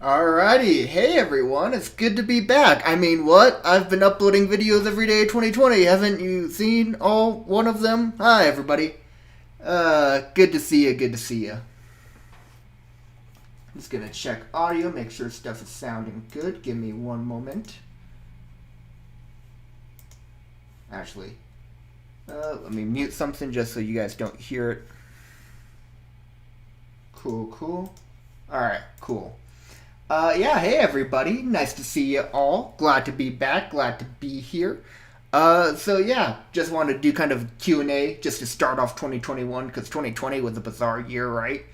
Alrighty, hey everyone, it's good to be back. I mean, what? I've been uploading videos every day 2020. Haven't you seen all one of them? Hi everybody. Good to see you, good to see you. Just gonna check audio, make sure stuff is sounding good. Give me one moment. Actually, let me mute something just so you guys don't hear it. Cool. Alright, cool. Yeah, hey everybody, nice to see you all. Glad to be back, glad to be here. So yeah, just wanted to do kind of Q&A just to start off 2021, because 2020 was a bizarre year, right?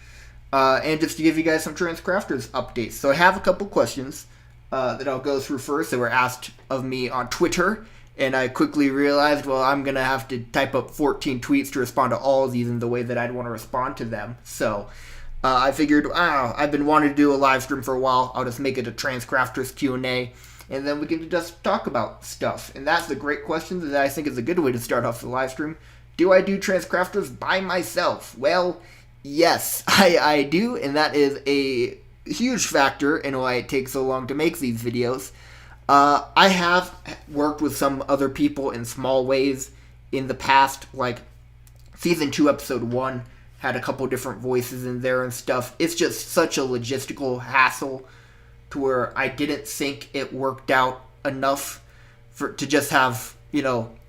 And just to give you guys some TransCrafters updates. So I have a couple questions that I'll go through first that were asked of me on Twitter, and I quickly realized, well, I'm going to have to type up 14 tweets to respond to all of these in the way that I'd want to respond to them. So I figured, I've been wanting to do a live stream for a while. I'll just make it a TransCrafters Q&A, and then we can just talk about stuff. And that's a great question that I think is a good way to start off the live stream. Do I do TransCrafters by myself? Well, yes, I do, and that is a huge factor in why it takes so long to make these videos. I have worked with some other people in small ways in the past, like Season 2, Episode 1, had a couple different voices in there and stuff. It's just such a logistical hassle to where I didn't think it worked out enough to just have,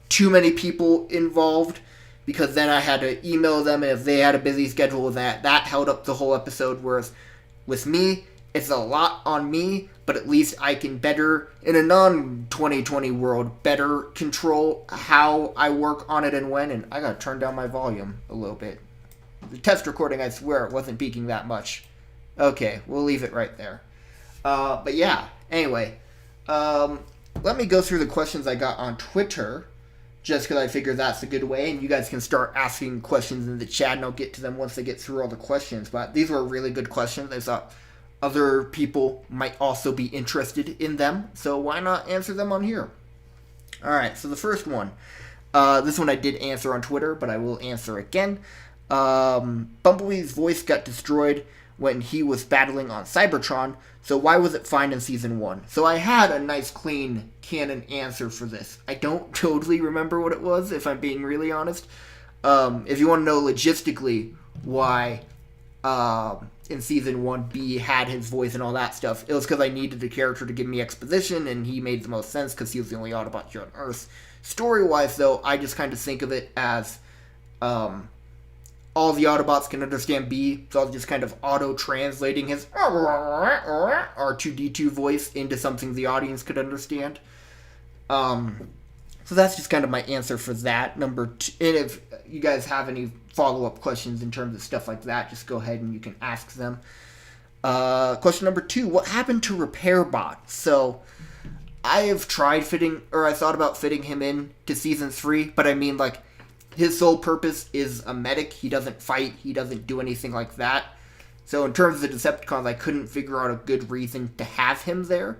too many people involved, because then I had to email them, and if they had a busy schedule, that held up the whole episode, whereas with me, it's a lot on me, but at least I can better, in a non-2020 world, better control how I work on it and when, and I gotta turn down my volume a little bit. The test recording, I swear, it wasn't peaking that much. Okay, we'll leave it right there. But yeah, anyway, let me go through the questions I got on Twitter, just because I figure that's a good way, and you guys can start asking questions in the chat, and I'll get to them once I get through all the questions. But these were really good questions. I thought other people might also be interested in them, so why not answer them on here? Alright, so the first one. This one I did answer on Twitter, but I will answer again. Bumblebee's voice got destroyed when he was battling on Cybertron, so why was it fine in Season 1? So I had a nice, clean Canon answer for this. I don't totally remember what it was, if I'm being really honest. If you want to know logistically why in Season 1 B had his voice and all that stuff, it was because I needed the character to give me exposition, and he made the most sense because he was the only Autobot here on Earth. Story-wise, though, I just kind of think of it as all the Autobots can understand B, so I was just kind of auto-translating his R2-D2 voice into something the audience could understand. So that's just kind of my answer for that. Number two, and if you guys have any follow-up questions in terms of stuff like that, just go ahead and you can ask them. Question number 2, what happened to RepairBot? So I have tried I thought about fitting him in to Season 3, but I mean, like, his sole purpose is a medic. He doesn't fight. He doesn't do anything like that. So in terms of the Decepticons, I couldn't figure out a good reason to have him there.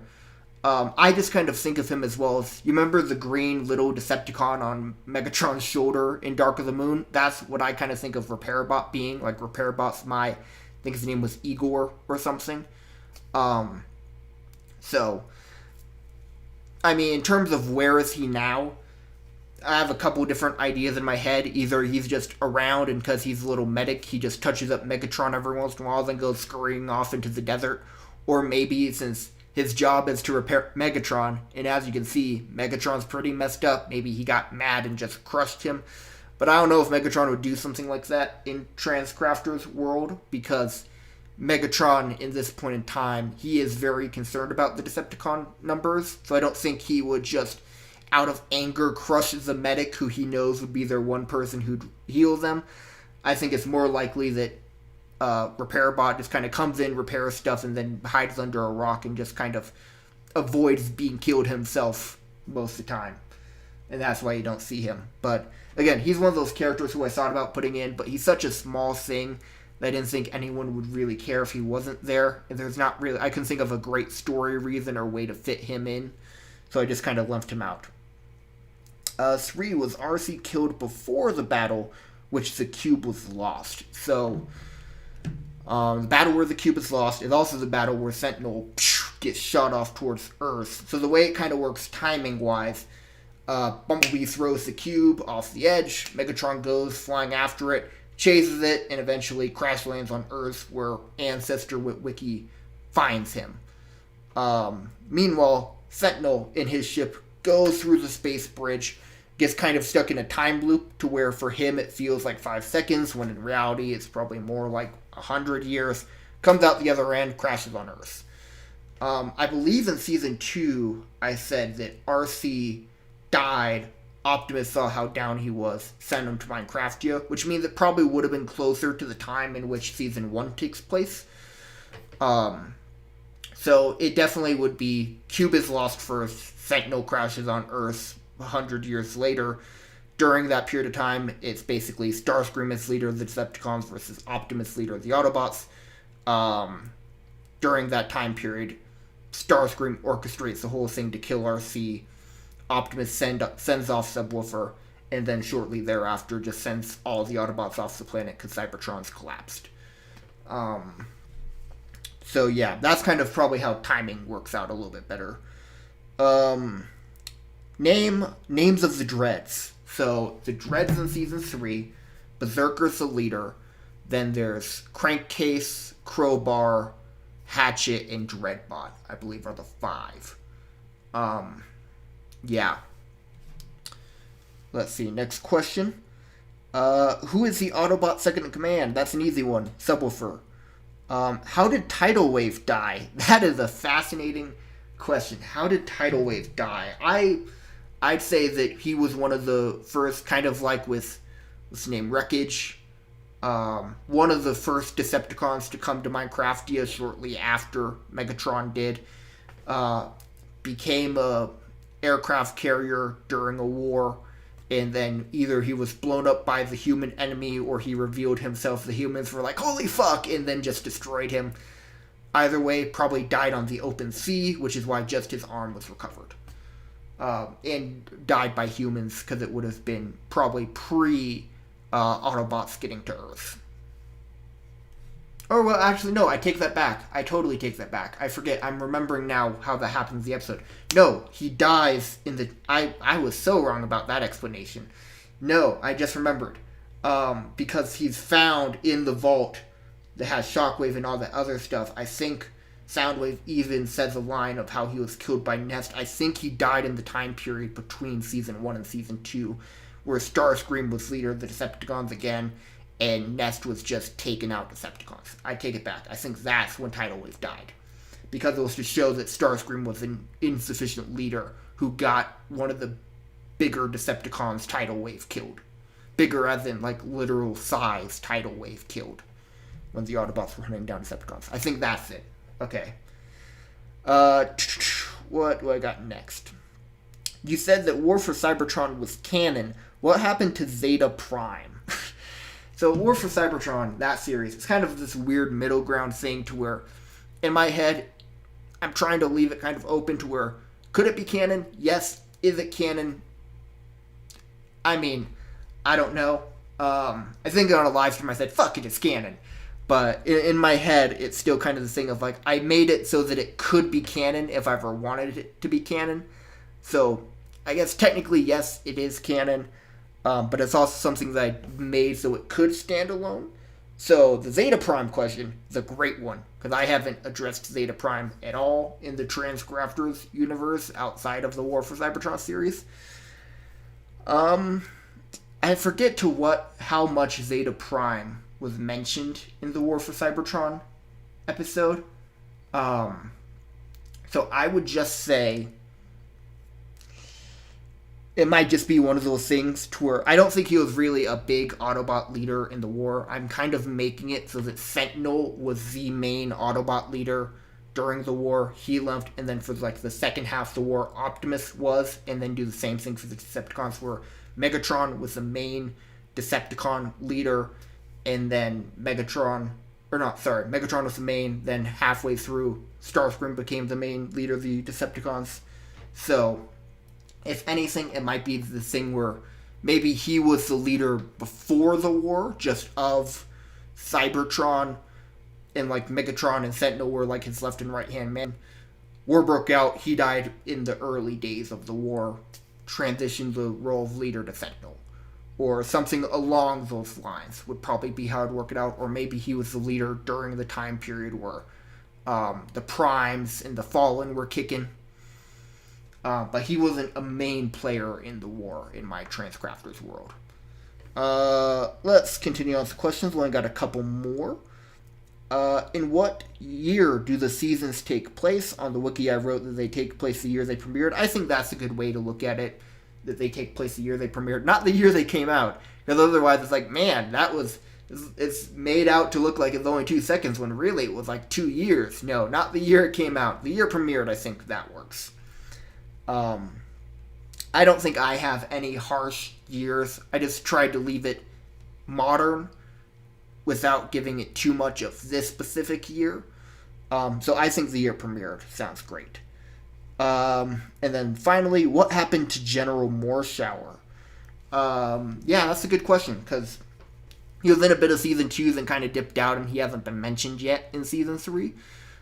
I just kind of think of him as well as, you remember the green little Decepticon on Megatron's shoulder in Dark of the Moon? That's what I kind of think of RepairBot being. Like, RepairBot's I think his name was Igor or something. So, I mean, in terms of where is he now, I have a couple different ideas in my head. Either he's just around, and because he's a little medic, he just touches up Megatron every once in a while, then goes scurrying off into the desert. Or maybe, since his job is to repair Megatron, and as you can see, Megatron's pretty messed up, maybe he got mad and just crushed him. But I don't know if Megatron would do something like that in TransCrafters' world, because Megatron, in this point in time, he is very concerned about the Decepticon numbers, so I don't think he would just, out of anger, crushes the medic who he knows would be their one person who'd heal them. I think it's more likely that RepairBot just kind of comes in, repairs stuff, and then hides under a rock and just kind of avoids being killed himself most of the time. And that's why you don't see him. But again, he's one of those characters who I thought about putting in, but he's such a small thing that I didn't think anyone would really care if he wasn't there. And there's not really, I couldn't think of a great story reason or way to fit him in. So I just kind of left him out. 3 was RC killed before the battle, which the cube was lost. So The battle where the cube is lost is also the battle where Sentinel gets shot off towards Earth. So the way it kind of works timing-wise, Bumblebee throws the cube off the edge, Megatron goes flying after it, chases it, and eventually crash lands on Earth where Ancestor Witwicky finds him. Meanwhile, Sentinel in his ship goes through the space bridge, gets kind of stuck in a time loop to where for him it feels like 5 seconds, when in reality it's probably more like 100 years, comes out the other end, crashes on Earth. I believe in Season 2 I said that RC died, Optimus saw how down he was, sent him to Minecraftia, which means it probably would have been closer to the time in which Season 1 takes place. So it definitely would be Cube is lost first, Sentinel crashes on Earth 100 years later. During that period of time, it's basically Starscream as leader of the Decepticons versus Optimus leader of the Autobots. During that time period, Starscream orchestrates the whole thing to kill RC. Optimus sends off Subwoofer, and then shortly thereafter just sends all the Autobots off the planet because Cybertron's collapsed. So yeah, that's kind of probably how timing works out a little bit better. Names of the Dreads. So the Dreads in Season 3, Berserker's the leader. Then there's Crankcase, Crowbar, Hatchet, and Dreadbot, I believe are the 5. Yeah. Let's see, next question. Who is the Autobot second in command? That's an easy one. Subwoofer. How did Tidal Wave die? That is a fascinating question. How did Tidal Wave die? I'd say that he was one of the first, kind of like with, what's his name, Wreckage. One of the first Decepticons to come to Minecraftia shortly after Megatron did. Became a aircraft carrier during a war. And then either he was blown up by the human enemy or he revealed himself. The humans were like, holy fuck, and then just destroyed him. Either way, probably died on the open sea, which is why just his arm was recovered. And died by humans because it would have been probably pre-Autobots getting to Earth. Or, well, actually, no, I take that back. I totally take that back. I forget. I'm remembering now how that happens in the episode. No, he dies in the... I was so wrong about that explanation. No, I just remembered. Because he's found in the vault that has Shockwave and all that other stuff. I think Soundwave even says a line of how he was killed by Nest. I think he died in the time period between Season 1 and Season 2, where Starscream was leader of the Decepticons again, and Nest was just taking out Decepticons. I take it back. I think that's when Tidal Wave died. Because it was to show that Starscream was an insufficient leader who got one of the bigger Decepticons Tidal Wave killed. Bigger as in, like, literal size Tidal Wave killed when the Autobots were hunting down Decepticons. I think that's it. Okay. What do I got next? You said that War for Cybertron was canon. What happened to Zeta Prime? So War for Cybertron, that series, it's kind of this weird middle ground thing to where, in my head, I'm trying to leave it kind of open to where, could it be canon? Yes. Is it canon? I mean, I don't know. I think on a live stream I said, fuck it, it's canon. But in my head, it's still kind of the thing of like, I made it so that it could be canon if I ever wanted it to be canon. So, I guess technically, yes, it is canon. But it's also something that I made so it could stand alone. So the Zeta Prime question is a great one, because I haven't addressed Zeta Prime at all in the TransCrafters universe outside of the War for Cybertron series. I forget how much Zeta Prime was mentioned in the War for Cybertron episode. So I would just say it might just be one of those things to where I don't think he was really a big Autobot leader in the war. I'm kind of making it so that Sentinel was the main Autobot leader during the war. He left, and then for like the second half of the war, Optimus was, and then do the same thing for the Decepticons where Megatron was the main Decepticon leader, and then Megatron was the main, then halfway through, Starscream became the main leader of the Decepticons. So if anything, it might be the thing where maybe he was the leader before the war, just of Cybertron, and like Megatron and Sentinel were like his left and right hand man. War broke out. He died in the early days of the war, transitioned the role of leader to Sentinel, or something along those lines would probably be how I'd work it out. Or maybe he was the leader during the time period where the Primes and the Fallen were kicking. But he wasn't a main player in the war in my TransCrafters world. Let's continue on with the questions. We only got a couple more. In what year do the seasons take place? On the wiki I wrote that they take place the year they premiered. I think that's a good way to look at it, that they take place the year they premiered, not the year they came out. Because otherwise it's like, man, it's made out to look like it's only 2 seconds when really it was like 2 years. No, not the year it came out. The year premiered, I think that works. I don't think I have any harsh years. I just tried to leave it modern without giving it too much of this specific year. So I think the year premiered sounds great. And then finally, what happened to General Mooreshower? Yeah, that's a good question, because he was in a bit of Season 2, then kind of dipped out, and he hasn't been mentioned yet in Season 3.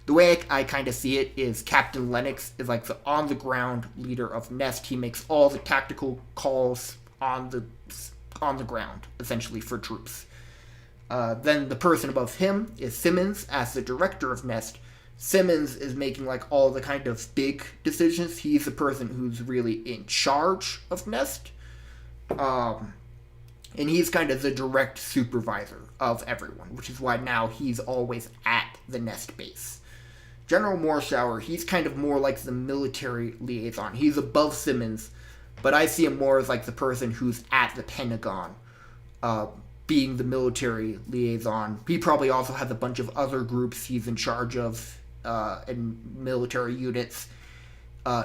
The way I kind of see it is Captain Lennox is like the on-the-ground leader of Nest. He makes all the tactical calls on the ground, essentially, for troops. Then the person above him is Simmons as the director of Nest. Simmons is making like all the kind of big decisions. He's the person who's really in charge of Nest. And he's kind of the direct supervisor of everyone, which is why now he's always at the Nest base. General Mooreshower, he's kind of more like the military liaison. He's above Simmons, but I see him more as like the person who's at the Pentagon, being the military liaison. He probably also has a bunch of other groups he's in charge of, and military units.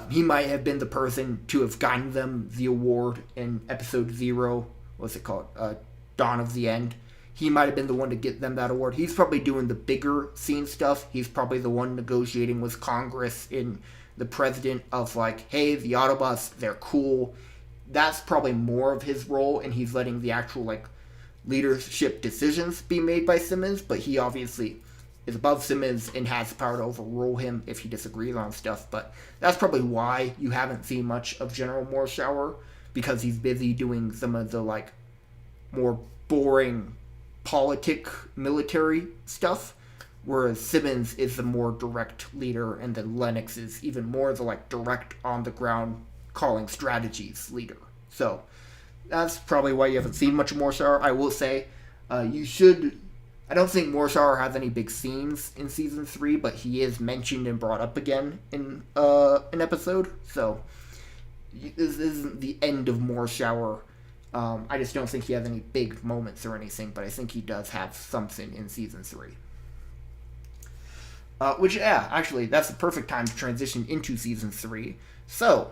He might have been the person to have gotten them the award in episode 0. What's it called? Dawn of the End. He might have been the one to get them that award. He's probably doing the bigger scene stuff. He's probably the one negotiating with Congress and the president of like, hey, the Autobots, they're cool. That's probably more of his role, and he's letting the actual like leadership decisions be made by Simmons, but he obviously is above Simmons and has the power to overrule him if he disagrees on stuff. But that's probably why you haven't seen much of General Mooreshower, because he's busy doing some of the like more boring politic military stuff, whereas Simmons is the more direct leader, and then Lennox is even more the like direct on the ground calling strategies leader. So that's probably why you haven't seen much of Mooreshower. I will say, you should. I don't think Mooreshower has any big scenes in Season 3, but he is mentioned and brought up again in an episode. So this isn't the end of Mooreshower. I just don't think he has any big moments or anything, but I think he does have something in Season 3. Which, yeah, actually, that's the perfect time to transition into Season 3. So,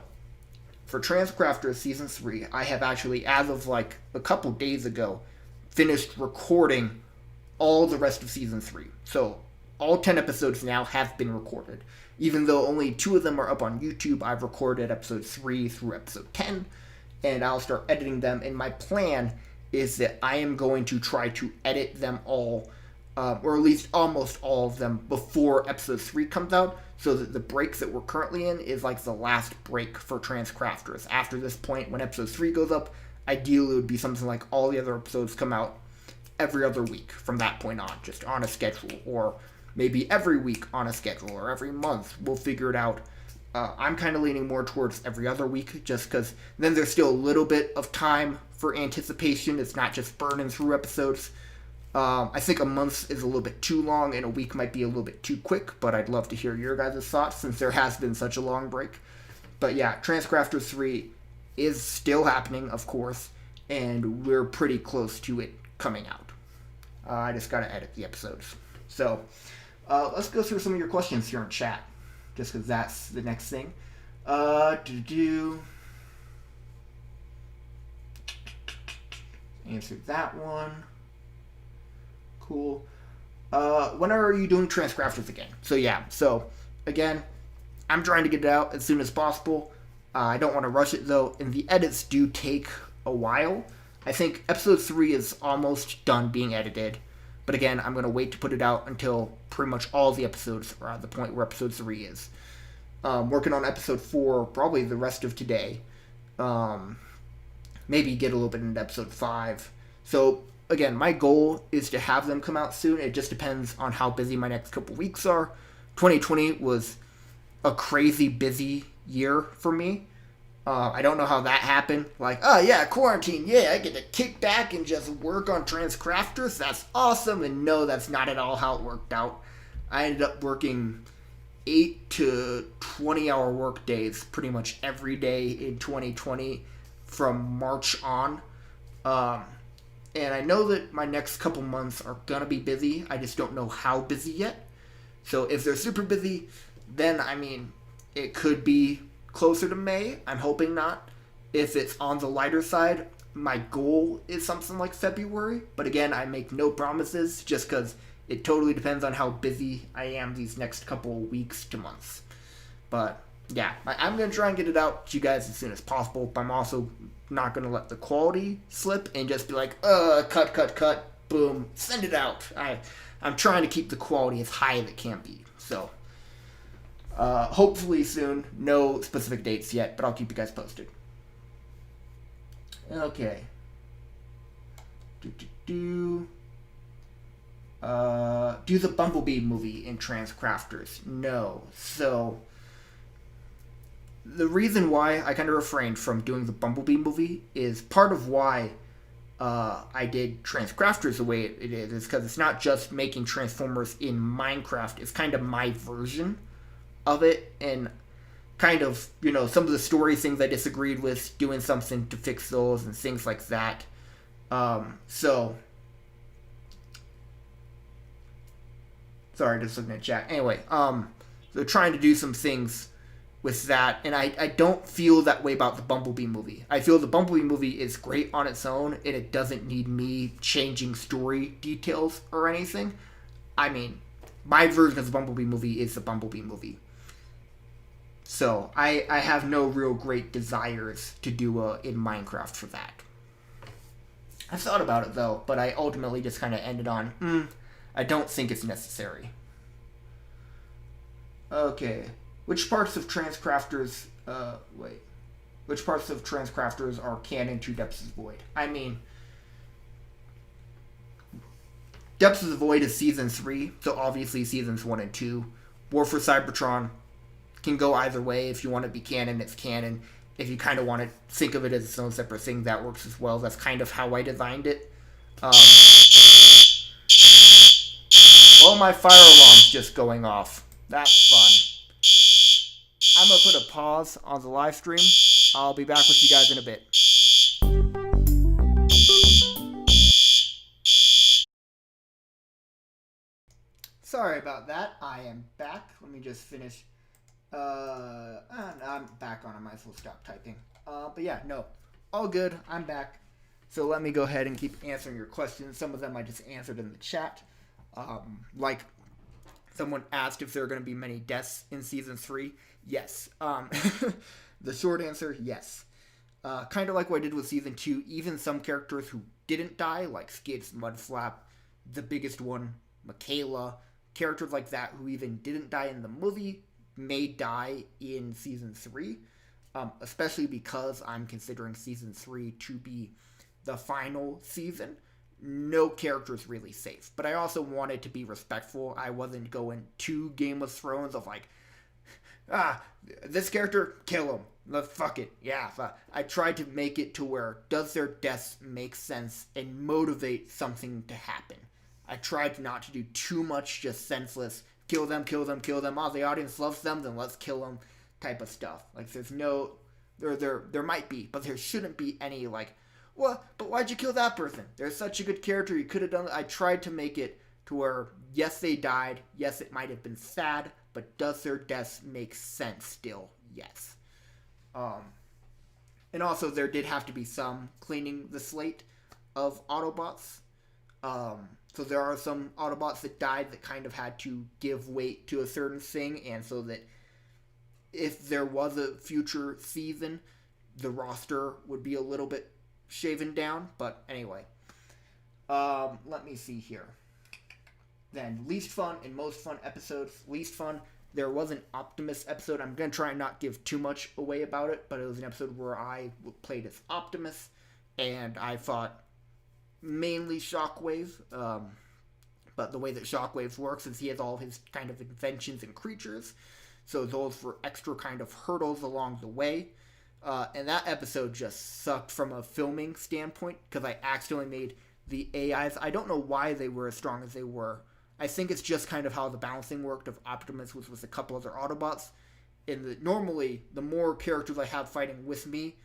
for TransCrafters Season 3, I have actually, as of like a couple days ago, finished recording all the rest of Season 3. So, all 10 episodes now have been recorded. Even though only 2 of them are up on YouTube, I've recorded episode 3 through episode 10, and I'll start editing them. And my plan is that I am going to try to edit them all, or at least almost all of them, before episode 3 comes out, so that the break that we're currently in is like the last break for TransCrafters. After this point, when episode 3 goes up, ideally it would be something like all the other episodes come out every other week from that point on, just on a schedule, or maybe every week on a schedule, or every month. We'll figure it out. I'm kind of leaning more towards every other week, just because then there's still a little bit of time for anticipation. It's not just burning through episodes. I think a month is a little bit too long, and a week might be a little bit too quick, but I'd love to hear your guys' thoughts, since there has been such a long break. But yeah, TransCrafters 3 is still happening, of course, and we're pretty close to it coming out. I just gotta edit the episodes. So, let's go through some of your questions here in chat, just because that's the next thing. Answer that one. Cool. When are you doing TransCrafters again? So yeah, so again, I'm trying to get it out as soon as possible. I don't want to rush it though, and the edits do take a while. I think episode 3 is almost done being edited. But again, I'm going to wait to put it out until pretty much all the episodes are at the point where episode 3 is. Working on episode 4 probably the rest of today. Maybe get a little bit into episode 5. So again, my goal is to have them come out soon. It just depends on how busy my next couple weeks are. 2020 was a crazy busy year for me. I don't know how that happened. Like, oh yeah, quarantine. Yeah, I get to kick back and just work on TransCrafters. That's awesome. And no, that's not at all how it worked out. I ended up working 8 to 20 hour work days pretty much every day in 2020 from March on. And I know that my next couple months are going to be busy. I just don't know how busy yet. So if they're super busy, then, I mean, it could be closer to May. I'm hoping not. If it's on the lighter side, my goal is something like February. But again, I make no promises just because it totally depends on how busy I am these next couple weeks to months. But yeah, I'm going to try and get it out to you guys as soon as possible. But I'm also not going to let the quality slip and just be like, cut, boom, send it out. I'm trying to keep the quality as high as it can be. So hopefully soon. No specific dates yet, but I'll keep you guys posted. Okay. Do the Bumblebee movie in TransCrafters? No. So the reason why I kind of refrained from doing the Bumblebee movie is part of why I did TransCrafters the way it is because it's not just making Transformers in Minecraft. It's kind of my version of it, and kind of, you know, some of the story things I disagreed with, doing something to fix those and things like that. So sorry, just looking at chat. Anyway, so trying to do some things with that, and I don't feel that way about the Bumblebee movie. I feel the Bumblebee movie is great on its own, and it doesn't need me changing story details or anything. I mean, my version of the Bumblebee movie is the Bumblebee movie. So, I have no real great desires to do in Minecraft for that. I thought about it, though, but I ultimately just kind of ended on, I don't think it's necessary. Okay. Which parts of TransCrafters, which parts of TransCrafters are canon to Depths of the Void? I mean, Depths of the Void is Season 3, so obviously Seasons 1 and 2. War for Cybertron can go either way. If you want to be canon, it's canon. If you kind of want to think of it as its own separate thing, that works as well. That's kind of how I designed it. Oh, my fire alarm's just going off. That's fun. I'm going to put a pause on the live stream. I'll be back with you guys in a bit. Sorry about that. I am back. Let me just finish. I'm back on. I might as well stop typing. But yeah, no. All good. I'm back. So let me go ahead and keep answering your questions. Some of them I just answered in the chat. Like, someone asked if there are going to be many deaths in Season 3. Yes. The short answer, yes. Kind of like what I did with Season 2, even some characters who didn't die, like Skids, Mudflap, the biggest one, Michaela, characters like that who even didn't die in the movie may die in Season 3, especially because I'm considering Season 3 to be the final season. No character is really safe, but I also wanted to be respectful. I wasn't going too Game of Thrones of like, this character, kill him. Fuck it. Yeah. I tried to make it to where does their deaths make sense and motivate something to happen. I tried not to do too much just senseless, kill them. Oh, the audience loves them, then let's kill them type of stuff. Like, there's no, there might be, but there shouldn't be any like, well, but why'd you kill that person? They're such a good character, you could have done it. I tried to make it to where, yes, they died. Yes, it might have been sad, but does their deaths make sense still? Yes. And also, there did have to be some cleaning the slate of Autobots. So there are some Autobots that died that kind of had to give weight to a certain thing, and so that if there was a future season, the roster would be a little bit shaven down. But anyway, let me see here. Then least fun and most fun episodes. Least fun, there was an Optimus episode. I'm going to try and not give too much away about it, but it was an episode where I played as Optimus, and I fought mainly Shockwave. But the way that Shockwave works is he has all his kind of inventions and creatures, so those were extra kind of hurdles along the way. And that episode just sucked from a filming standpoint, because I accidentally made the AIs. I don't know why they were as strong as they were. I think it's just kind of how the balancing worked of Optimus was with a couple other Autobots. Normally, the more characters I have fighting with me,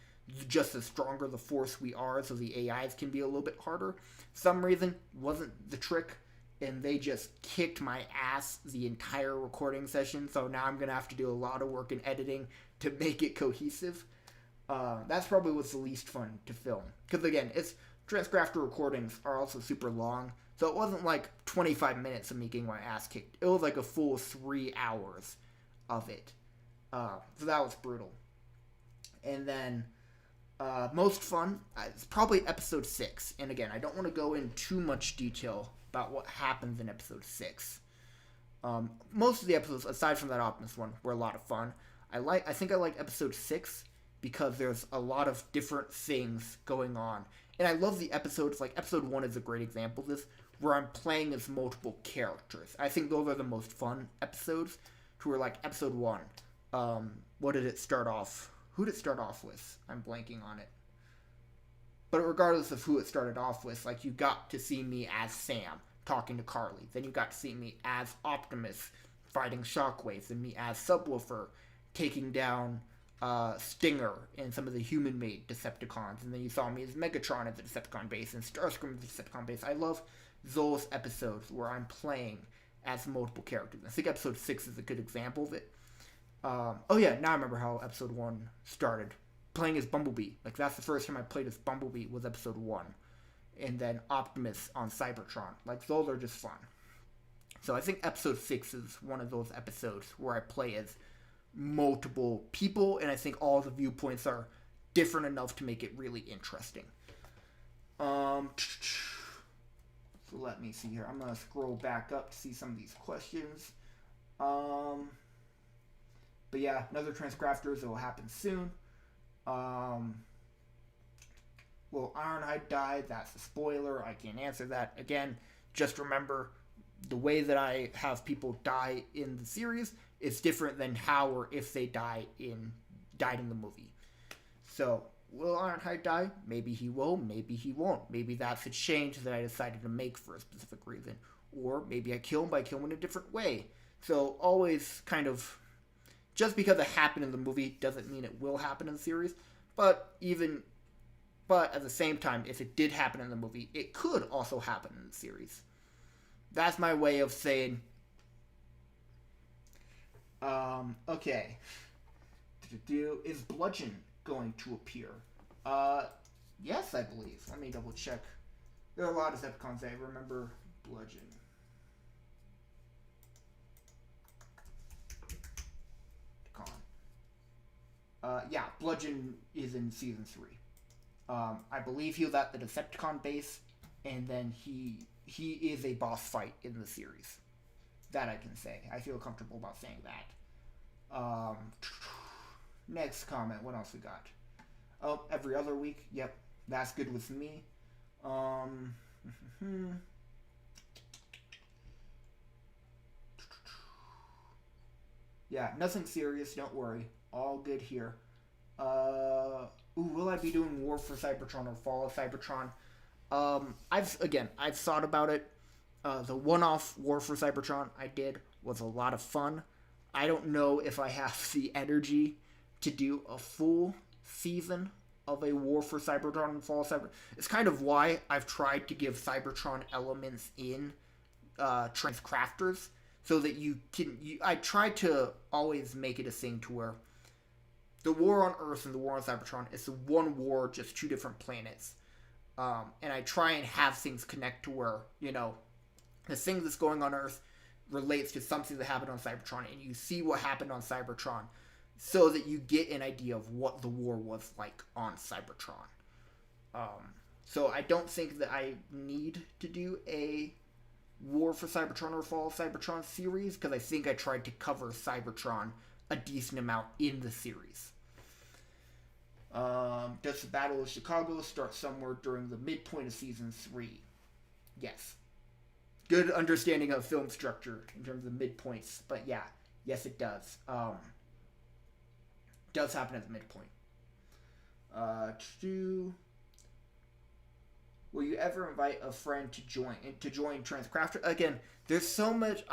just the stronger the force we are, so the AIs can be a little bit harder. For some reason, wasn't the trick, and they just kicked my ass the entire recording session, so now I'm going to have to do a lot of work in editing to make it cohesive. That's probably what's the least fun to film. Because again, TransCrafter recordings are also super long, so it wasn't like 25 minutes of me getting my ass kicked. It was like a full 3 hours of it. So that was brutal. And then, most fun, it's probably episode 6. And again, I don't want to go in too much detail about what happens in episode 6. Most of the episodes, aside from that Optimus one, were a lot of fun. I think I like episode 6 because there's a lot of different things going on. And I love the episodes, like episode 1 is a great example of this, where I'm playing as multiple characters. I think those are the most fun episodes, to where like episode 1, what did it start off? Who did it start off with? I'm blanking on it. But regardless of who it started off with, like you got to see me as Sam talking to Carly. Then you got to see me as Optimus fighting Shockwave. Then me as Subwoofer taking down Stinger and some of the human-made Decepticons. And then you saw me as Megatron at the Decepticon base and Starscream at the Decepticon base. I love those episodes where I'm playing as multiple characters. I think episode 6 is a good example of it. Oh yeah, now I remember how episode 1 started. Playing as Bumblebee. Like, that's the first time I played as Bumblebee, was episode 1. And then Optimus on Cybertron. Like, those are just fun. So I think episode 6 is one of those episodes where I play as multiple people, and I think all the viewpoints are different enough to make it really interesting. So let me see here. I'm going to scroll back up to see some of these questions. But yeah, another TransCrafters that will happen soon. Will Ironhide die? That's a spoiler. I can't answer that. Again, just remember, the way that I have people die in the series is different than how or if they died in the movie. So, will Ironhide die? Maybe he will, maybe he won't. Maybe that's a change that I decided to make for a specific reason. Or maybe I kill him, but I kill him in a different way. So, always kind of, just because it happened in the movie doesn't mean it will happen in the series. But at the same time, if it did happen in the movie, it could also happen in the series. That's my way of saying, okay. Is Bludgeon going to appear? Yes, I believe. Let me double check. There are a lot of Decepticons I remember Bludgeon. Yeah, Bludgeon is in Season 3. I believe he was at the Decepticon base, and then he is a boss fight in the series. That I can say. I feel comfortable about saying that. Next comment. What else we got? Oh, every other week. Yep, that's good with me. Yeah, nothing serious. Don't worry. All good here. Will I be doing War for Cybertron or Fall of Cybertron? I've thought about it. The one-off War for Cybertron I did was a lot of fun. I don't know if I have the energy to do a full season of a War for Cybertron and Fall of Cybertron. It's kind of why I've tried to give Cybertron elements in TransCrafters, so that I try to always make it a thing to where the war on Earth and the war on Cybertron is one war, just two different planets. And I try and have things connect to where, the thing that's going on Earth relates to something that happened on Cybertron, and you see what happened on Cybertron, so that you get an idea of what the war was like on Cybertron. So I don't think that I need to do a War for Cybertron or Fall of Cybertron series, because I think I tried to cover Cybertron a decent amount in the series. Does the Battle of Chicago start somewhere during the midpoint of Season 3? Yes. Good understanding of film structure in terms of midpoints, but yeah, yes it does. Does happen at the midpoint. Will you ever invite a friend to join TransCrafters? Again, there's so much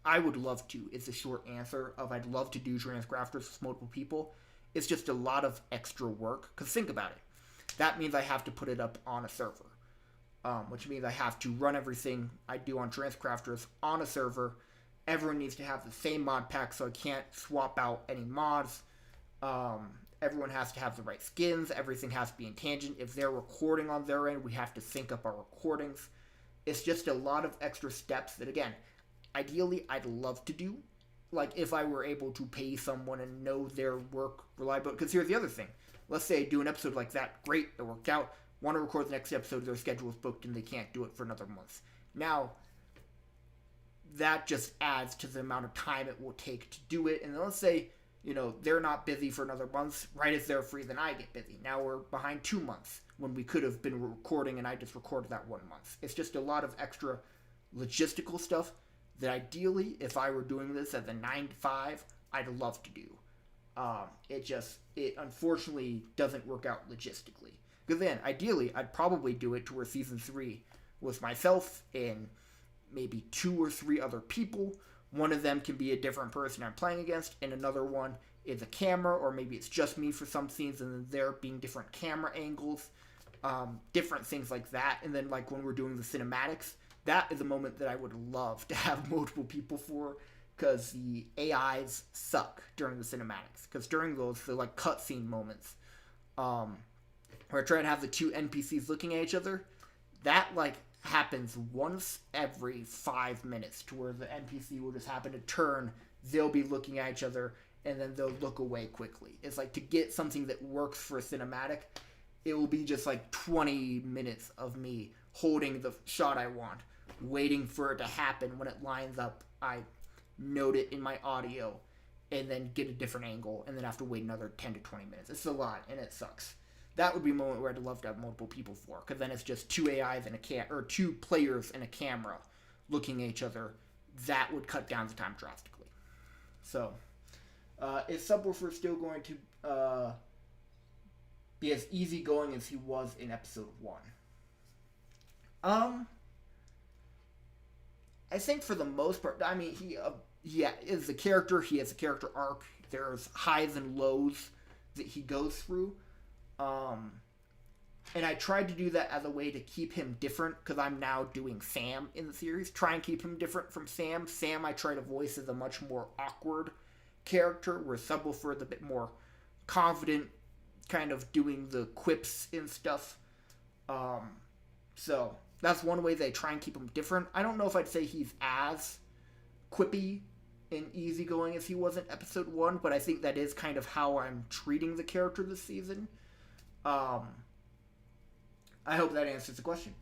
I would love to. It's a short answer of I'd love to do TransCrafters with multiple people. It's just a lot of extra work. Because think about it. That means I have to put it up on a server. Which means I have to run everything I do on TransCrafters on a server. Everyone needs to have the same mod pack, so I can't swap out any mods. Everyone has to have the right skins. Everything has to be in tangent. If they're recording on their end, we have to sync up our recordings. It's just a lot of extra steps that, again, ideally I'd love to do. Like, if I were able to pay someone and know their work reliable. Because here's the other thing. Let's say I do an episode like that. Great, it worked out. Want to record the next episode, their schedule is booked and they can't do it for another month. Now, that just adds to the amount of time it will take to do it. And then let's say, they're not busy for another month. Right as they're free, then I get busy. Now we're behind 2 months when we could have been recording and I just recorded that 1 month. It's just a lot of extra logistical stuff that ideally, if I were doing this as a 9 to 5, I'd love to do. It unfortunately doesn't work out logistically. Because then, ideally, I'd probably do it to where Season 3 was myself and maybe 2 or 3 other people. One of them can be a different person I'm playing against, and another one is a camera, or maybe it's just me for some scenes, and then there being different camera angles, different things like that. And then, like, when we're doing the cinematics, that is a moment that I would love to have multiple people for, because the AIs suck during the cinematics. Because during those, they're like cutscene moments, where I try to have the 2 NPCs looking at each other. That, like, happens once every 5 minutes, to where the NPC will just happen to turn, they'll be looking at each other, and then they'll look away quickly. It's like, to get something that works for a cinematic, it will be just like 20 minutes of me holding the shot I want, waiting for it to happen. When it lines up, I note it in my audio, and then get a different angle, and then have to wait another 10 to 20 minutes. It's a lot, and it sucks. That would be a moment where I'd love to have multiple people for, because then it's just 2 AIs and or 2 players and a camera looking at each other. That would cut down the time drastically. So, is Subwoofer still going to be as easygoing as he was in episode 1? I think for the most part, I mean, he is a character. He has a character arc. There's highs and lows that he goes through. And I tried to do that as a way to keep him different, because I'm now doing Sam in the series. Try and keep him different from Sam. Sam I try to voice as a much more awkward character, where Subwoofer is a bit more confident, kind of doing the quips and stuff. So that's one way they try and keep him different. I don't know if I'd say he's as quippy and easygoing as he was in episode 1, but I think that is kind of how I'm treating the character this season. I hope that answers the question.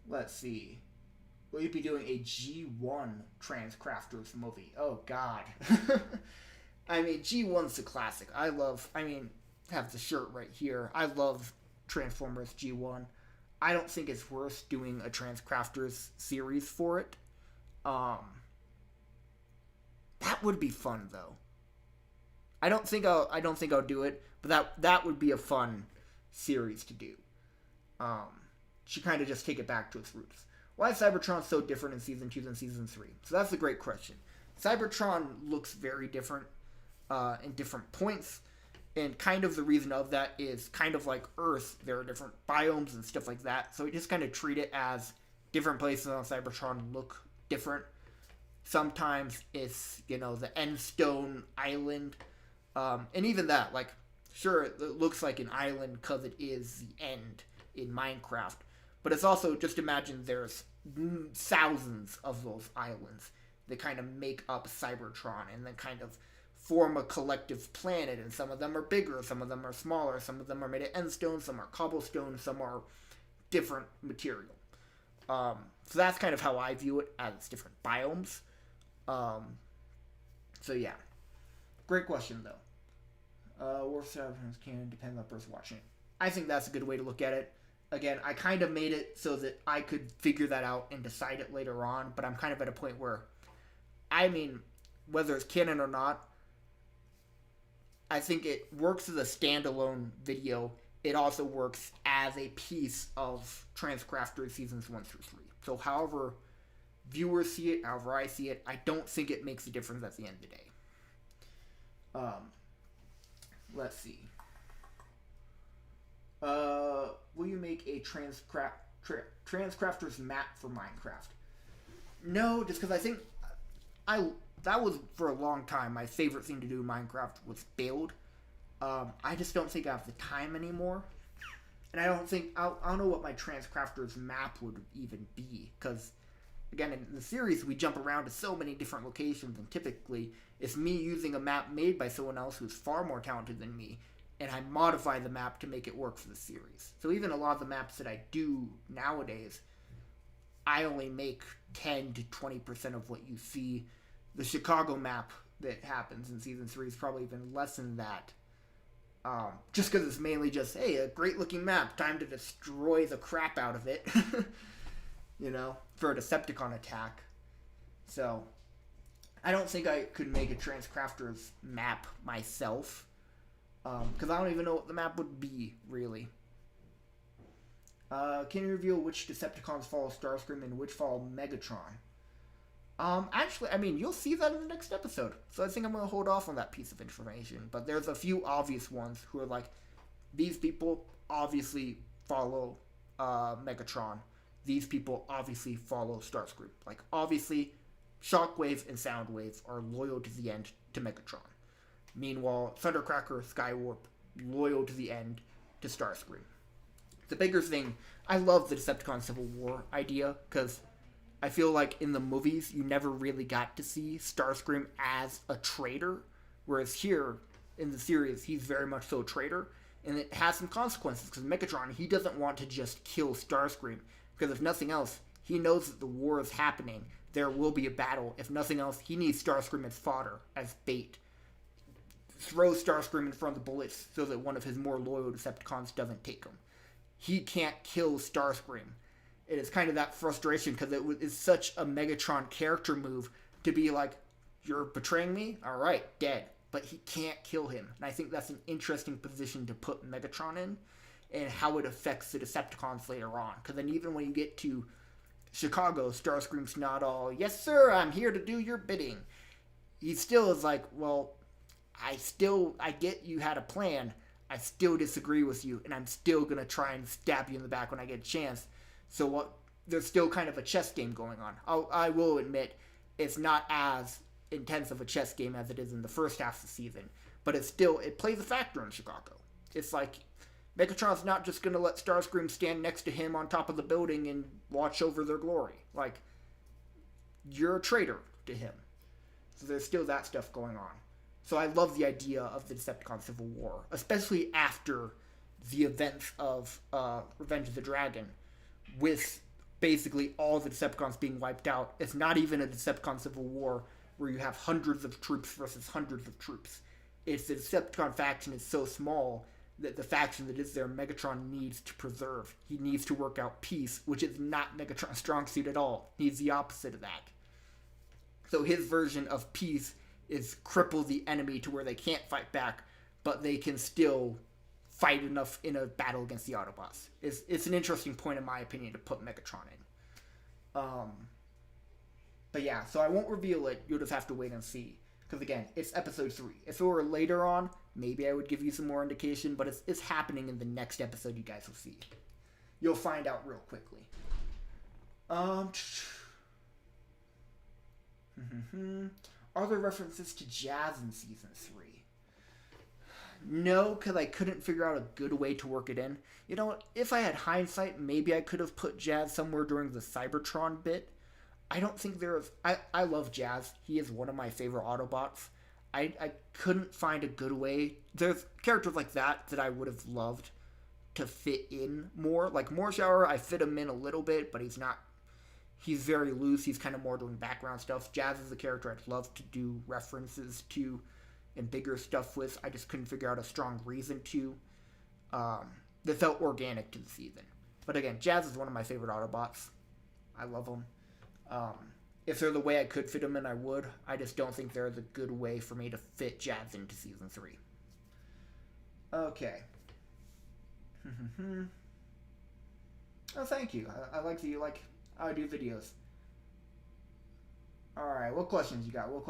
Let's see. Will you be doing a G1 TransCrafters movie? Oh, God. I mean, G1's a classic. I have the shirt right here. I love Transformers G1. I don't think it's worth doing a TransCrafters series for it. That would be fun, though. I don't think I'll do it, but that would be a fun series to do. Should kind of just take it back to its roots. Why is Cybertron so different in Season 2 than Season 3? So that's a great question. Cybertron looks very different in different points, and kind of the reason of that is kind of like Earth. There are different biomes and stuff like that, so we just kind of treat it as different places on Cybertron look different. Sometimes it's, the Endstone Island. And even that, like, sure, it looks like an island because it is the end in Minecraft. But it's also, just imagine there's thousands of those islands that kind of make up Cybertron and then kind of form a collective planet. And some of them are bigger, some of them are smaller, some of them are made of endstone, some are cobblestone, some are different material. So that's kind of how I view it, as different biomes. So yeah. Great question, though. Worst Cybertron's canon depends on the person watching it. I think that's a good way to look at it. Again, I kind of made it so that I could figure that out and decide it later on, but I'm kind of at a point where, I mean, whether it's canon or not, I think it works as a standalone video. It also works as a piece of TransCrafters seasons 1 through 3. So however viewers see it, however I see it, I don't think it makes a difference at the end of the day. Let's see. Will you make a TransCrafters map for Minecraft? No, just because I think that was, for a long time, my favorite thing to do in Minecraft was build. I just don't think I have the time anymore. And I don't know what my TransCrafters map would even be, because again, in the series, we jump around to so many different locations, and typically, it's me using a map made by someone else who's far more talented than me, and I modify the map to make it work for the series. So even a lot of the maps that I do nowadays, I only make 10 to 20% of what you see. The Chicago map that happens in Season 3 is probably even less than that. Just because it's mainly just, hey, a great-looking map, time to destroy the crap out of it. You know, for a Decepticon attack. So, I don't think I could make a TransCrafters map myself. Because I don't even know what the map would be, really. Can you reveal which Decepticons follow Starscream and which follow Megatron? Actually, I mean, you'll see that in the next episode. So I think I'm going to hold off on that piece of information. But there's a few obvious ones who are like, these people obviously follow Megatron. These people obviously follow Starscream. Like, obviously, Shockwave and Soundwave are loyal to the end to Megatron. Meanwhile, Thundercracker, Skywarp, loyal to the end to Starscream. The bigger thing, I love the Decepticon Civil War idea, because I feel like in the movies, you never really got to see Starscream as a traitor, whereas here, in the series, he's very much so a traitor, and it has some consequences, because Megatron, he doesn't want to just kill Starscream, because if nothing else, he knows that the war is happening, there will be a battle. If nothing else, he needs Starscream as fodder, as bait. Throw Starscream in front of the bullets so that one of his more loyal Decepticons doesn't take him. He can't kill Starscream. It is kind of that frustration, because it is such a Megatron character move to be like, you're betraying me? Alright, dead. But he can't kill him. And I think that's an interesting position to put Megatron in, and how it affects the Decepticons later on. Because then even when you get to Chicago, Starscream's not all, yes sir, I'm here to do your bidding. He still is like, well, I get you had a plan, I still disagree with you, and I'm still going to try and stab you in the back when I get a chance. So what? There's still kind of a chess game going on. I will admit, it's not as intense of a chess game as it is in the first half of the season, but it plays a factor in Chicago. It's like, Megatron's not just going to let Starscream stand next to him on top of the building and watch over their glory. Like, you're a traitor to him. So there's still that stuff going on. So I love the idea of the Decepticon Civil War, especially after the events of Revenge of the Dragon, with basically all the Decepticons being wiped out. It's not even a Decepticon Civil War where you have hundreds of troops versus hundreds of troops. It's the Decepticon faction is so small that the faction that is there, Megatron needs to preserve. He needs to work out peace, which is not Megatron's strong suit at all. He's the opposite of that. So his version of peace is cripple the enemy to where they can't fight back, but they can still fight enough in a battle against the Autobots. It's an interesting point, in my opinion, to put Megatron in. But yeah, so I won't reveal it. You'll just have to wait and see. Because again, it's episode 3. If it were later on, maybe I would give you some more indication, but it's happening in the next episode you guys will see. You'll find out real quickly. Are there references to jazz in Season 3? No, because I couldn't figure out a good way to work it in. You know, if I had hindsight, maybe I could have put Jazz somewhere during the Cybertron bit. I don't think there is... I love Jazz. He is one of my favorite Autobots. I couldn't find a good way. There's characters like that I would have loved, to fit in more. Like Morshower, I fit him in a little bit, but he's very loose. He's kind of more doing background stuff. Jazz is a character I'd love to do references to and bigger stuff with. I just couldn't figure out a strong reason to. That felt organic to the season. But again, Jazz is one of my favorite Autobots. I love them. If they're the way I could fit them in, I would. I just don't think they're the good way for me to fit Jazz into Season 3. Okay. Oh, thank you. I like that you like how I do videos. Alright, what questions you got? Will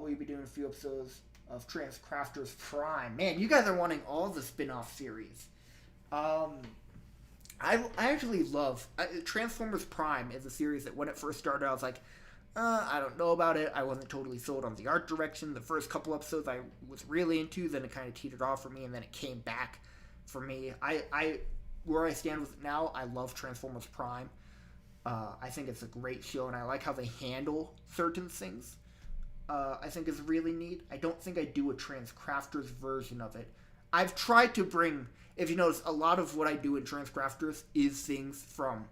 you be doing a few episodes of TransCrafters Prime? Man, you guys are wanting all the spin-off series. I actually love Transformers Prime is a series that when it first started I was like, I don't know about it. I wasn't totally sold on the art direction. The first couple episodes I was really into, then it kind of teetered off for me, and then it came back for me. Where I stand with it now, I love Transformers Prime. I think it's a great show, and I like how they handle certain things. I think is really neat. I don't think I do a TransCrafters version of it. I've tried to bring, if you notice, a lot of what I do in TransCrafters is things from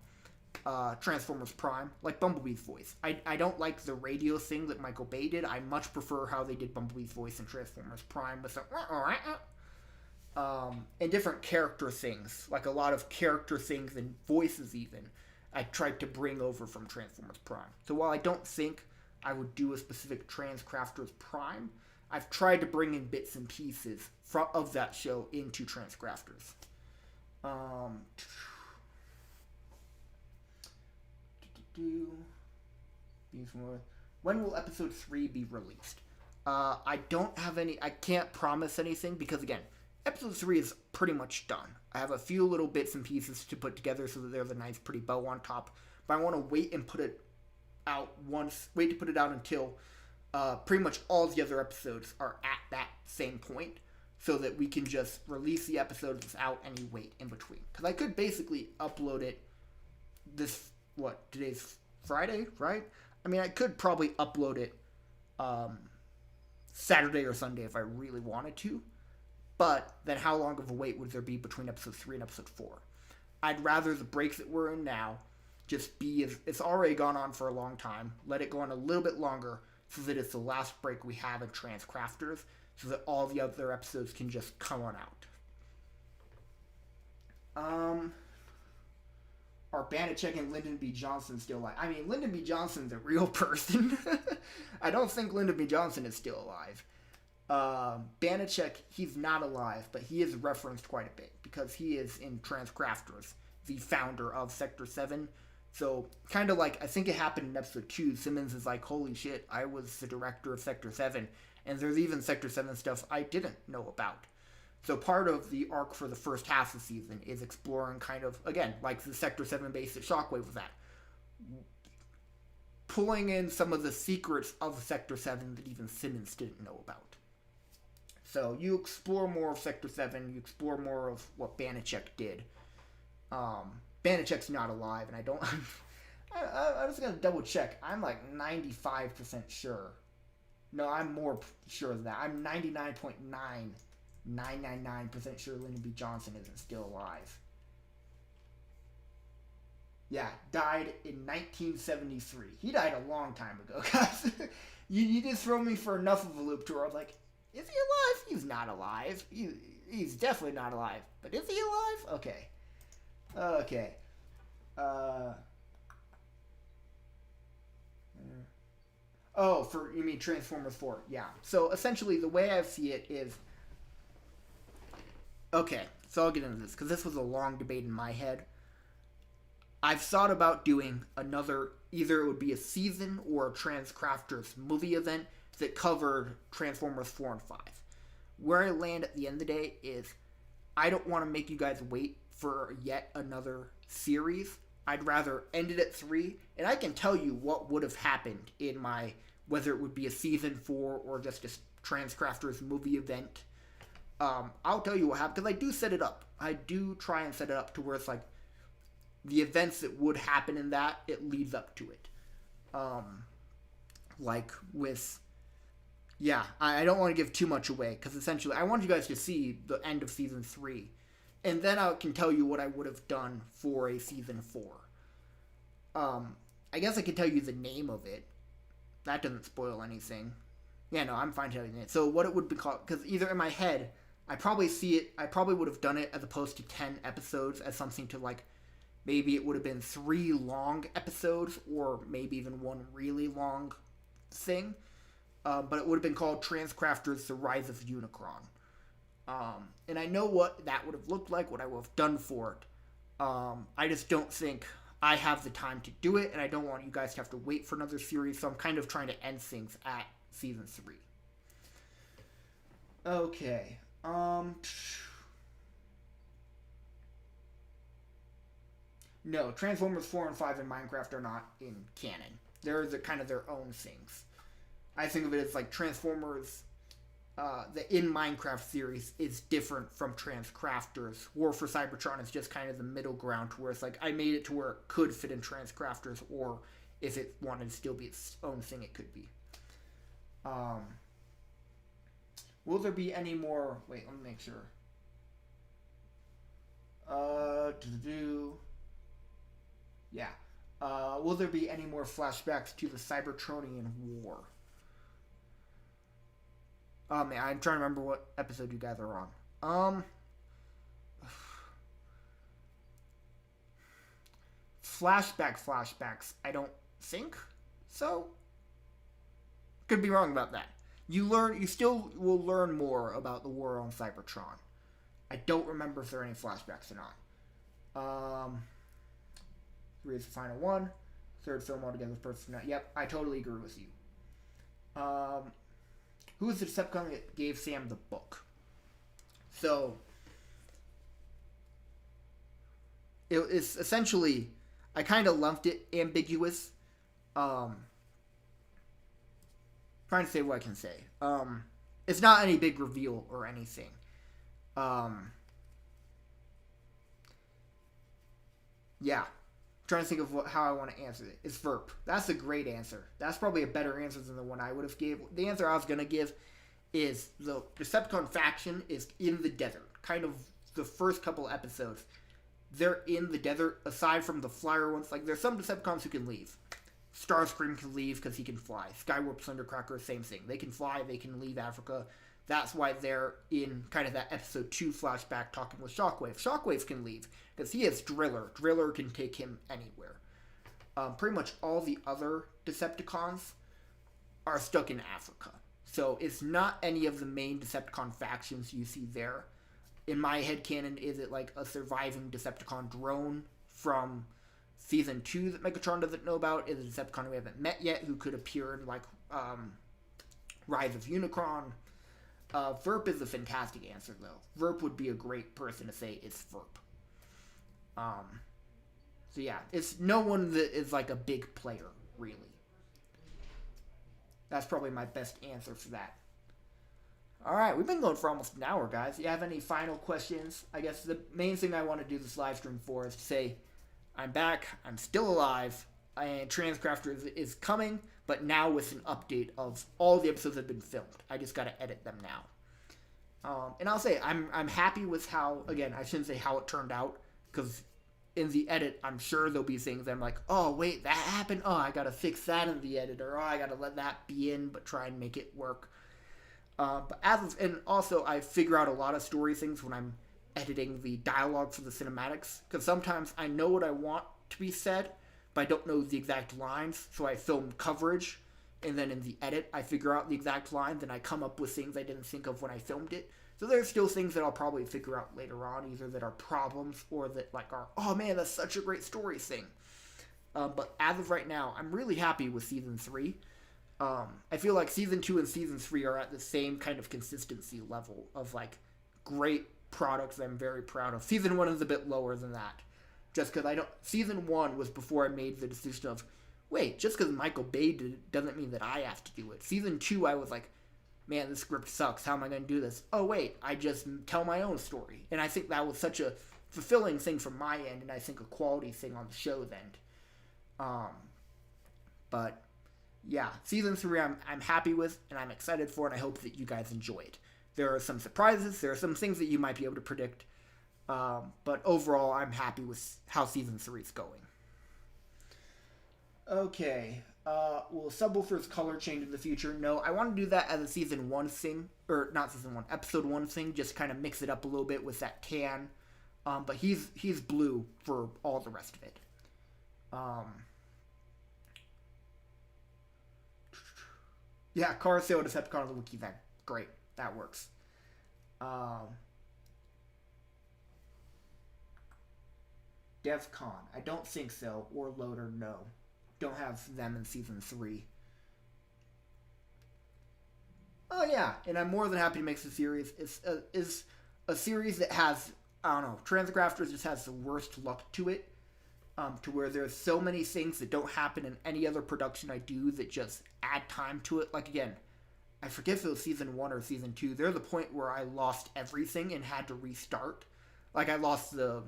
Transformers Prime, like Bumblebee's voice. I don't like the radio thing that Michael Bay did. I much prefer how they did Bumblebee's voice in Transformers Prime with some and different character things, like a lot of character things and voices even, I tried to bring over from Transformers Prime. So while I don't think I would do a specific TransCrafters Prime, I've tried to bring in bits and pieces of that show into TransCrafters. When will episode 3 be released? I don't have any, I can't promise anything because again, episode 3 is pretty much done. I have a few little bits and pieces to put together so that there's a nice pretty bow on top, but I want to wait and put it out until pretty much all the other episodes are at that same point, so that we can just release the episodes without any wait in between. Because I could basically upload it today's Friday, right? I mean, I could probably upload it Saturday or Sunday if I really wanted to, but then how long of a wait would there be between episode 3 and episode 4? I'd rather the breaks that we're in now just be, it's already gone on for a long time, let it go on a little bit longer, so that it's the last break we have in TransCrafters, so that all the other episodes can just come on out. Are Banachek and Lyndon B. Johnson still alive? I mean, Lyndon B. Johnson's a real person. I don't think Lyndon B. Johnson is still alive. Banachek, he's not alive, but he is referenced quite a bit, because he is in TransCrafters, the founder of Sector 7. So, kind of like, I think it happened in episode 2, Simmons is like, holy shit, I was the director of Sector 7, and there's even Sector 7 stuff I didn't know about. So part of the arc for the first half of the season is exploring kind of, again, like the Sector 7 base that Shockwave was at, pulling in some of the secrets of Sector 7 that even Simmons didn't know about. So you explore more of Sector 7, you explore more of what Banachek did. Banachek's not alive, and I don't... I'm just going to double check. I'm like 95% sure. No, I'm more sure than that. I'm 99.9999% sure Lyndon B. Johnson isn't still alive. Yeah, died in 1973. He died a long time ago, guys. you just throw me for enough of a loop to where I was like, is he alive? He's not alive. He's definitely not alive. But is he alive? Okay. You mean Transformers 4? Yeah. So essentially, the way I see it is, okay. So I'll get into this because this was a long debate in my head. I've thought about doing another, either it would be a season or a TransCrafters movie event that covered Transformers 4 and 5. Where I land at the end of the day is, I don't want to make you guys wait for yet another series. I'd rather end it at 3, and I can tell you what would have happened in my, whether it would be a season 4 or just a TransCrafters movie event. I'll tell you what happened, because I do set it up. I do try and set it up to where it's like, the events that would happen in that, it leads up to it. Like with, yeah, I don't want to give too much away, because essentially, I want you guys to see the end of season 3. and then I can tell you what I would have done for a season 4. I guess I could tell you the name of it. That doesn't spoil anything. Yeah, no, I'm fine telling it. So what it would be called, because either in my head, I probably would have done it as opposed to 10 episodes as something to like, maybe it would have been 3 long episodes or maybe even 1 really long thing. But it would have been called TransCrafters: The Rise of Unicron. And I know what that would have looked like, what I would have done for it. I just don't think I have the time to do it, and I don't want you guys to have to wait for another series, so I'm kind of trying to end things at season 3. Okay. No, Transformers 4 and 5 in Minecraft are not in canon. They're kind of their own things. I think of it as like Transformers, the in Minecraft series is different from TransCrafters. War for Cybertron is just kind of the middle ground to where it's like I made it to where it could fit in TransCrafters, or if it wanted to still be its own thing, it could be. Will there be any more? Wait, let me make sure. Yeah. Will there be any more flashbacks to the Cybertronian War? Oh man, I'm trying to remember what episode you guys are on. Flashbacks. I don't think so. Could be wrong about that. You still will learn more about the war on Cybertron. I don't remember if there are any flashbacks or not. 3 is the final one. 3rd film altogether is perfect. Yep, I totally agree with you. Who is the Decepticon that gave Sam the book? So, it's essentially, I kind of lumped it ambiguous. Trying to say what I can say. It's not any big reveal or anything. Yeah. Trying to think of how I want to answer it. It's Verp. That's a great answer. That's probably a better answer than the one I would have gave. The answer I was going to give is the Decepticon faction is in the desert. Kind of the first couple episodes. They're in the desert, aside from the flyer ones. Like, there's some Decepticons who can leave. Starscream can leave because he can fly. Skywarp, Thundercracker, same thing. They can fly, they can leave Africa. That's why they're in kind of that episode 2 flashback talking with Shockwave. Shockwave can leave because he has Driller. Driller can take him anywhere. Pretty much all the other Decepticons are stuck in Africa. So it's not any of the main Decepticon factions you see there. In my headcanon, is it like a surviving Decepticon drone from Season 2 that Megatron doesn't know about? Is a Decepticon we haven't met yet who could appear in like Rise of Unicron? Verp is a fantastic answer, though. Verp would be a great person to say it's Verp. So yeah, it's no one that is like a big player, really. That's probably my best answer for that. Alright, we've been going for almost an hour, guys. Do you have any final questions? I guess the main thing I want to do this live stream for is to say, I'm back, I'm still alive, and TransCrafters is coming, but now with an update of all the episodes that have been filmed. I just got to edit them now. And I'll say, I'm happy with how, again, I shouldn't say how it turned out, because in the edit, I'm sure there'll be things that I'm like, oh, wait, that happened? Oh, I got to fix that in the edit, or oh, I got to let that be in, but try and make it work. And also, I figure out a lot of story things when I'm editing the dialogue for the cinematics, because sometimes I know what I want to be said, but I don't know the exact lines, so I film coverage, and then in the edit, I figure out the exact lines, and I come up with things I didn't think of when I filmed it. So there's still things that I'll probably figure out later on, either that are problems, or that like are, oh man, that's such a great story thing. But as of right now, I'm really happy with Season 3. I feel like Season 2 and Season 3 are at the same kind of consistency level of like great products that I'm very proud of. Season 1 is a bit lower than that. Just because Season 1 was before I made the decision of, wait, just because Michael Bay did it doesn't mean that I have to do it. Season 2, I was like, man, this script sucks. How am I going to do this? Oh, wait, I just tell my own story. And I think that was such a fulfilling thing from my end, and I think a quality thing on the show's end. But, yeah, Season 3 I'm happy with, and I'm excited for, and I hope that you guys enjoy it. There are some surprises. There are some things that you might be able to predict. But overall, I'm happy with how season 3 is going. Okay. Will subwoofers color change in the future? No, I want to do that as a season 1 thing. Or, not season 1, episode 1 thing. Just kind of mix it up a little bit with that tan. But he's blue for all the rest of it. Yeah, car sale Decepticon on the wiki then. Great. That works. DevCon. I don't think so. Or Loader, no. Don't have them in season 3. Oh yeah, and I'm more than happy to make the series. It's a series that has, I don't know, TransCrafters just has the worst luck to it. To where there's so many things that don't happen in any other production I do that just add time to it. Like, again, I forget if it was season 1 or season 2. There's a point where I lost everything and had to restart. Like, I lost the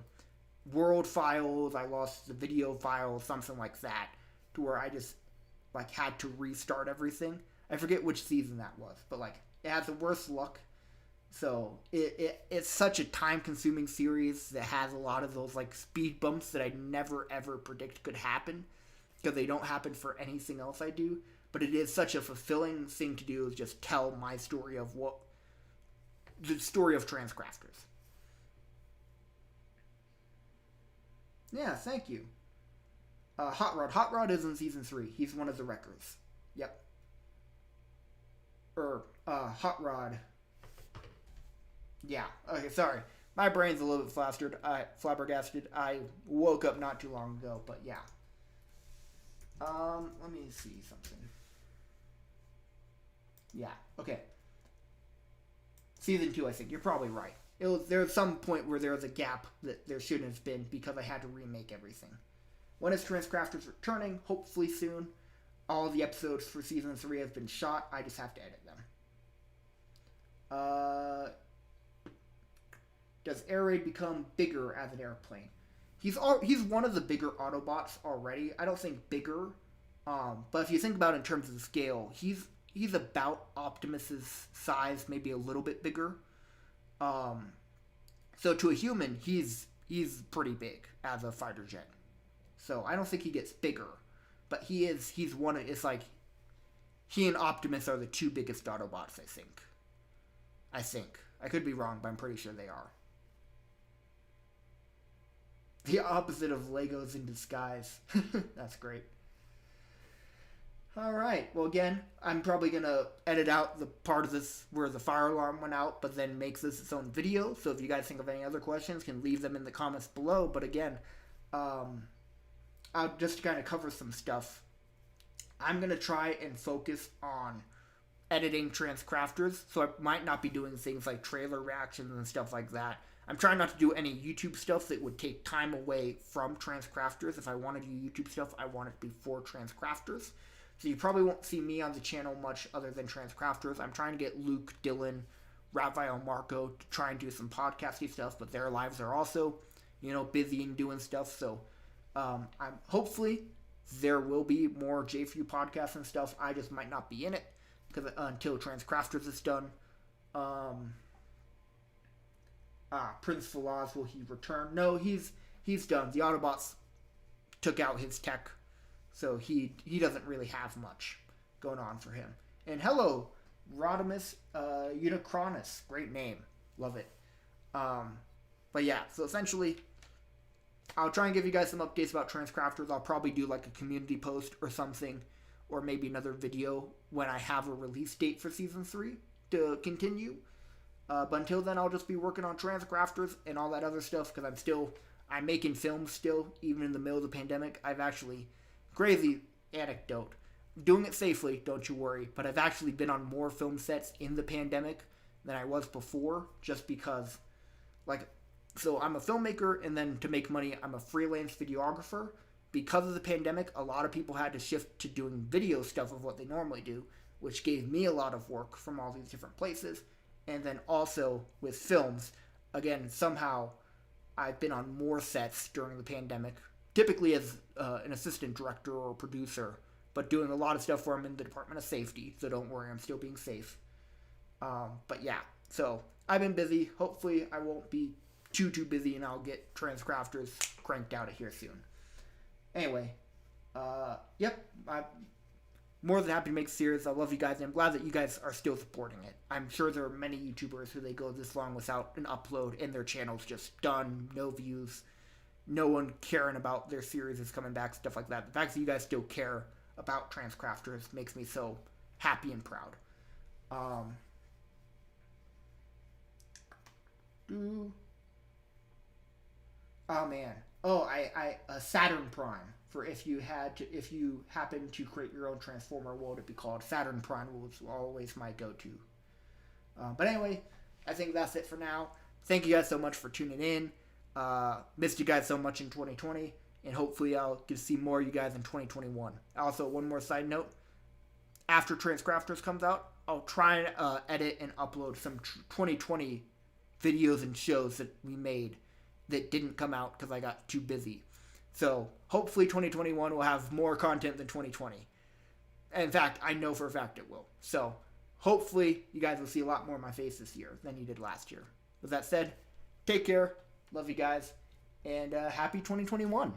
world files, I lost the video files, something like that. To where I just, like, had to restart everything. I forget which season that was. But, like, it had the worst luck. So, it's such a time-consuming series that has a lot of those, like, speed bumps that I never, ever predict could happen. Because they don't happen for anything else I do. But it is such a fulfilling thing to do, is just tell my story of the story of TransCrafters. Yeah, thank you. Hot Rod. Hot Rod is in season 3. He's one of the wreckers. Yep. Hot Rod. Yeah. Okay, sorry. My brain's a little bit flabbergasted. I woke up not too long ago, but yeah. Let me see something. Yeah, okay. Season 2, I think. You're probably right. There was some point where there was a gap that there shouldn't have been because I had to remake everything. When is TransCrafters returning? Hopefully soon. All the episodes for season 3 have been shot. I just have to edit them. Does Air Raid become bigger as an airplane? He's one of the bigger Autobots already. I don't think bigger, but if you think about it in terms of the scale, he's about Optimus's size, maybe a little bit bigger. So to a human, he's pretty big as a fighter jet. So I don't think he gets bigger, but he's one. It's like he and Optimus are the two biggest Autobots. I think I could be wrong, but I'm pretty sure they are. The opposite of Legos in disguise. That's great. Alright, well again, I'm probably going to edit out the part of this where the fire alarm went out, but then make this its own video. So if you guys think of any other questions, you can leave them in the comments below. But again, I'll just kind of cover some stuff. I'm going to try and focus on editing TransCrafters, so I might not be doing things like trailer reactions and stuff like that. I'm trying not to do any YouTube stuff that would take time away from TransCrafters. If I want to do YouTube stuff, I want it to be for TransCrafters. So you probably won't see me on the channel much other than TransCrafters. I'm trying to get Luke, Dylan, Raphael, Marco to try and do some podcasty stuff, but their lives are also, busy and doing stuff. So I'm hopefully there will be more JFU podcasts and stuff. I just might not be in it because until TransCrafters is done. Prince Falaz, will he return? No, he's done. The Autobots took out his tech, so he doesn't really have much going on for him. And hello, Rodimus Unicronus. Great name. Love it. But yeah, so essentially, I'll try and give you guys some updates about TransCrafters. I'll probably do like a community post or something, or maybe another video when I have a release date for Season 3 to continue. But until then, I'll just be working on TransCrafters and all that other stuff, because I'm making films still, even in the middle of the pandemic. I've actually, crazy anecdote, doing it safely, don't you worry, but I've actually been on more film sets in the pandemic than I was before, just because, so I'm a filmmaker, and then to make money, I'm a freelance videographer. Because of the pandemic, a lot of people had to shift to doing video stuff of what they normally do, which gave me a lot of work from all these different places. And then also with films, again, somehow I've been on more sets during the pandemic, typically as an assistant director or producer, but doing a lot of stuff where I'm in the Department of Safety, so don't worry, I'm still being safe. But yeah, so I've been busy. Hopefully I won't be too busy, and I'll get TransCrafters cranked out of here soon. Anyway, yep, I'm more than happy to make a series. I love you guys, and I'm glad that you guys are still supporting it. I'm sure there are many YouTubers who they go this long without an upload, and their channel's just done, no views, no one caring about their series is coming back, stuff like that. The fact that you guys still care about TransCrafters makes me so happy and proud. Oh man. Oh, I Saturn Prime, for if you happen to create your own Transformer, what would it be called? Saturn Prime was always my go-to. But anyway, I think that's it for now. Thank you guys so much for tuning in. Missed you guys so much in 2020, and hopefully I'll get to see more of you guys in 2021. Also, one more side note. After TransCrafters comes out, I'll try and edit and upload some 2020 videos and shows that we made that didn't come out because I got too busy. So hopefully 2021 will have more content than 2020. In fact, I know for a fact it will. So hopefully you guys will see a lot more of my face this year than you did last year. With that said, take care. Love you guys. And happy 2021.